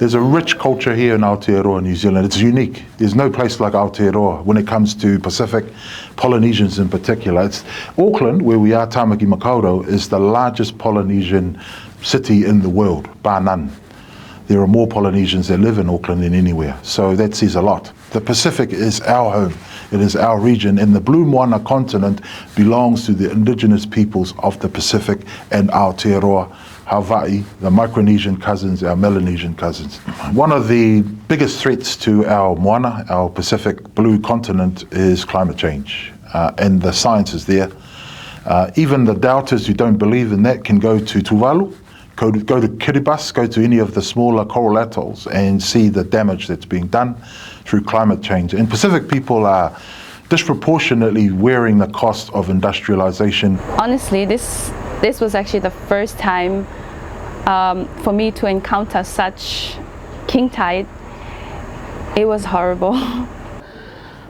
There's a rich culture here in Aotearoa New Zealand. It's unique. There's no place like Aotearoa when it comes to Pacific, Polynesians in particular. Auckland, where we are, Tāmaki Makaurau, is the largest Polynesian city in the world, bar none. There are more Polynesians that live in Auckland than anywhere, so that says a lot. The Pacific is our home, it is our region, and the Blue Moana continent belongs to the indigenous peoples of the Pacific and Aotearoa, Hawaii, the Micronesian cousins, our Melanesian cousins. One of the biggest threats to our moana, our Pacific blue continent, is climate change, and the science is there. Even the doubters who don't believe in that can go to Tuvalu, go to Kiribati, go to any of the smaller coral atolls and see the damage that's being done through climate change. And Pacific people are disproportionately wearing the cost of industrialization. Honestly, this was actually the first time for me to encounter such king tide. It was horrible.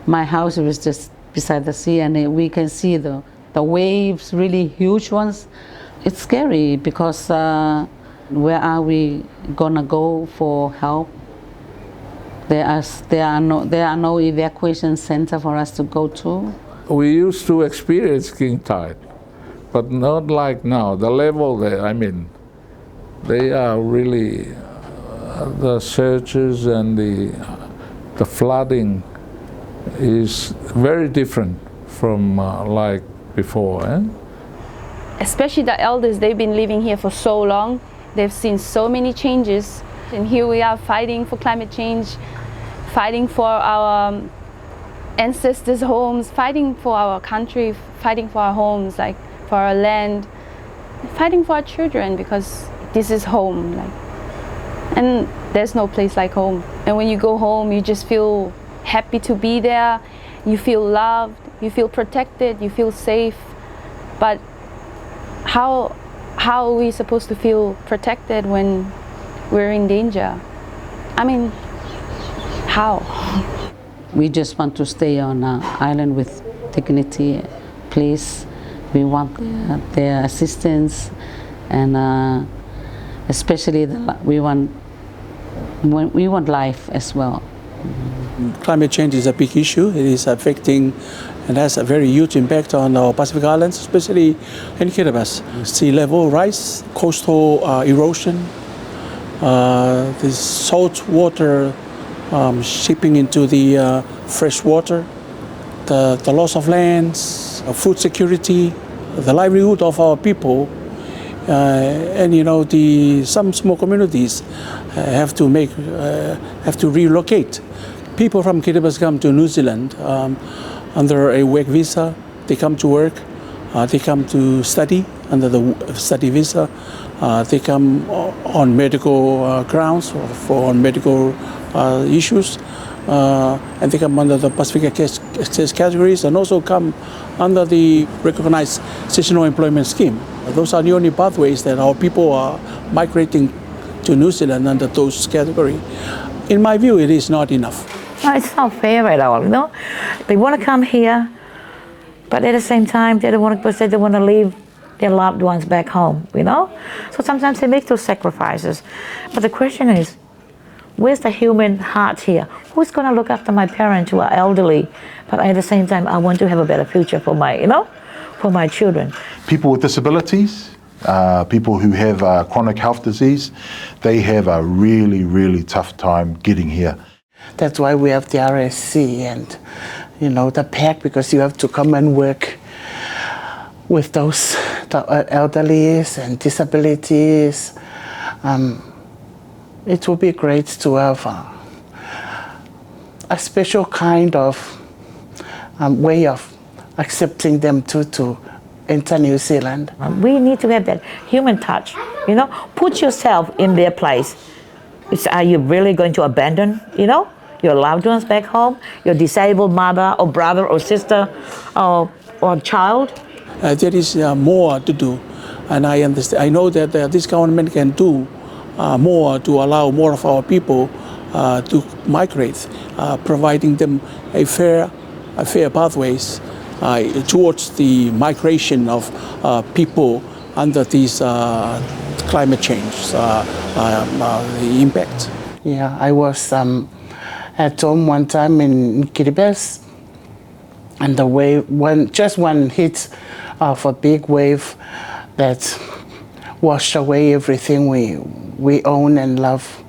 My house was just beside the sea, and we can see the waves, really huge ones. It's scary because where are we gonna go for help? There are no evacuation center for us to go to. We used to experience king tide, but not like now. The level there, they are really the surges and the flooding is very different from like before. Especially the elders, they've been living here for so long. They've seen so many changes. And here we are fighting for climate change, fighting for our ancestors' homes, fighting for our country, fighting for our homes, like for our land, fighting for our children, because this is home. And there's no place like home. And when you go home, you just feel happy to be there. You feel loved, you feel protected, you feel safe. But how are we supposed to feel protected when we're in danger? How? We just want to stay on an island with dignity, please. We want their assistance, and especially we want life as well. Climate change is a big issue. It is affecting and has a very huge impact on our Pacific Islands, especially in Kiribati. Sea level rise, coastal erosion, the salt water seeping into the fresh water, the loss of lands, food security, the livelihood of our people, and some small communities have to relocate. People from Kiribati come to New Zealand under a work visa. They come to work, they come to study under the study visa, they come on medical grounds or for medical issues, and they come under the Pacific Access categories, and also come under the recognized seasonal employment scheme. Those are the only pathways that our people are migrating to New Zealand under those categories. In my view, it is not enough. No, it's not fair at all, They want to come here, but at the same time, they don't want to leave their loved ones back home, So sometimes they make those sacrifices. But the question is, where's the human heart here? Who's going to look after my parents who are elderly? But at the same time, I want to have a better future for my children. People with disabilities, people who have chronic health disease, they have a really, really tough time getting here. That's why we have the RSC and, the PAC, because you have to come and work with the elderlies and disabilities. It would be great to have a special kind of way of accepting them to enter New Zealand. We need to have that human touch, Put yourself in their place. Are you really going to abandon, your loved ones back home, your disabled mother or brother or sister or child? There is more to do, and I understand. I know that this government can do more to allow more of our people to migrate, providing them a fair pathways towards the migration of people under these climate change impact. Yeah, I was at home one time in Kiribati, and the wave, just one hit of a big wave that washed away everything we own and love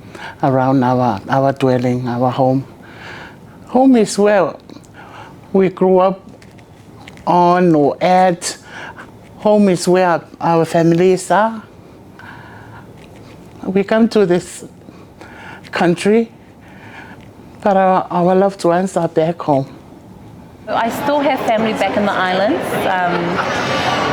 around our dwelling, our home. Home is where we grew up on or at. Home is where our families are. We come to this country, but our loved ones are back home. I still have family back in the islands.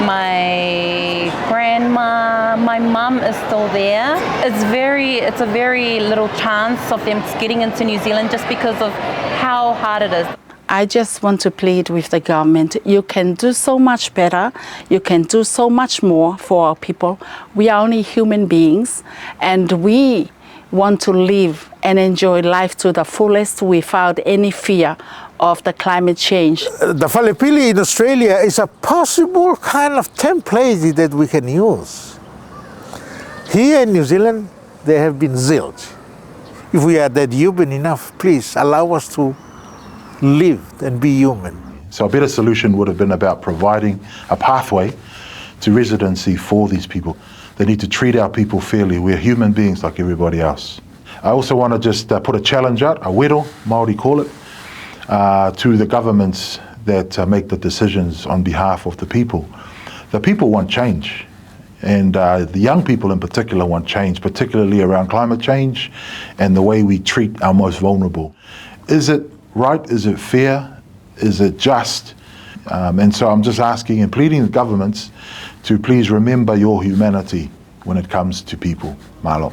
My grandma, my mum is still there. It's a very little chance of them getting into New Zealand just because of how hard it is. I just want to plead with the government. You can do so much better. You can do so much more for our people. We are only human beings, and we want to live and enjoy life to the fullest without any fear of the climate change. The Falepili in Australia is a possible kind of template that we can use. Here in New Zealand, they have been zilch. If we are that human enough, please allow us to live and be human. So a better solution would have been about providing a pathway to residency for these people. They need to treat our people fairly. We're human beings like everybody else. I also want to just put a challenge out, a wero, Māori call it, to the governments that make the decisions on behalf of the people. The people want change, and the young people in particular want change, particularly around climate change and the way we treat our most vulnerable. Is it right? Is it fair? Is it just? And so I'm just asking and pleading the governments to please remember your humanity when it comes to people. Malo.